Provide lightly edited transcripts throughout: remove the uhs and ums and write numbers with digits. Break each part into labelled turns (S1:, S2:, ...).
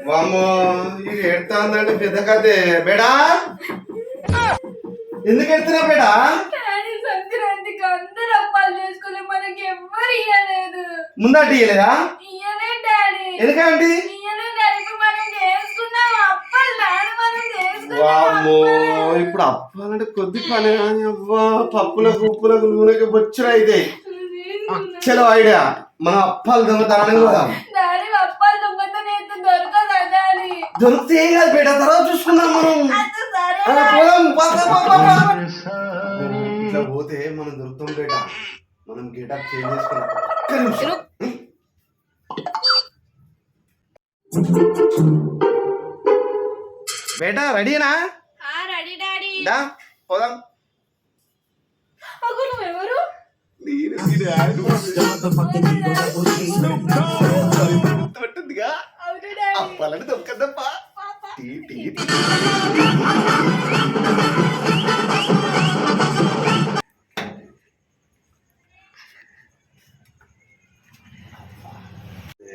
S1: వామ్మో ఇది ఎడతా ఉందంటే పెద్ద కథే బేడా. ఎందుకు ఎడుతున్నా బేడా?
S2: సంక్రాంతికి అందరూ అప్పాలు చేసుకుని మనకి ఎవ్వరు ఇయ్యలేదు.
S1: ముందటి ఇయ్యలేదా?
S2: ఇయ్యలే డాడీ.
S1: ఎందుకంటే
S2: ఇయ్యలే డాడీ. మనం చేసుకున్నాం అప్పాలు డాడీ, మనం చేసుకున్నాం.
S1: వామ్మో ఇప్పుడు అప్పాలంటే కొద్ది పని కానీ అవ్వా పప్పులకు ఉప్పులకు నూనెకి బొచ్చులు అయితే చలో ఐడియా మనం అప్పాలు దొంగతనానికి పోదాం.
S2: డాడీ అప్పాలు దొంగతనం అయితే దొరకదా డాడీ?
S1: దొరికితే ఏం కాదు బేట తర్వాత చూసుకుందాం మనం. ఇట్లా పోతే మనం దొరుకుతాం బేట. మనం గెటప్ చేంజ్ చేసుకున్నాం. ఒక్క నిమిషం బేటా రెడీనా?
S2: Ready daddy.
S1: దా పోదాం.
S2: అగో నువ్వెవరు?
S1: గుర్తుపట్టిందిగా అప్పాలని దొరకద్దప్పా.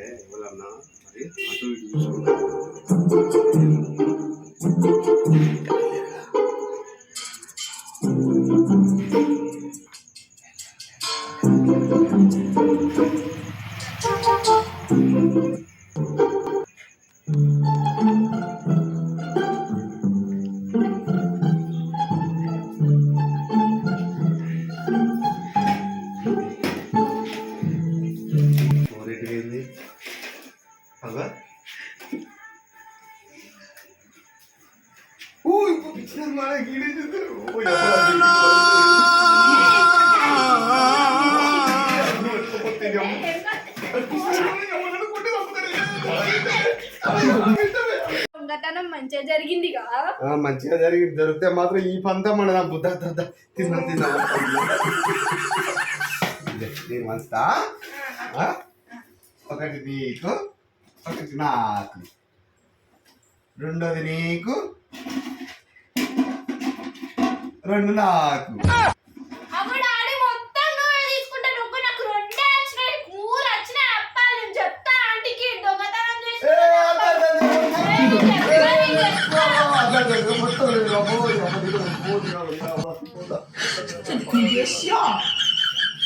S1: ఎవరన్నా మరి అటు ఇటు చూసుకుంటా
S2: దొంగతనం మంచిగా జరిగిందిగా.
S1: మంచిగా జరిగింది. దొరికితే మాత్రం ఈ పంతం మన బుద్ధ తిన్నా నేను మంచుతా. ఒకటి నీకు, ఒకటి నాకు, రెండోది నీకు, రెండు నాకు.
S3: Yes, yeah.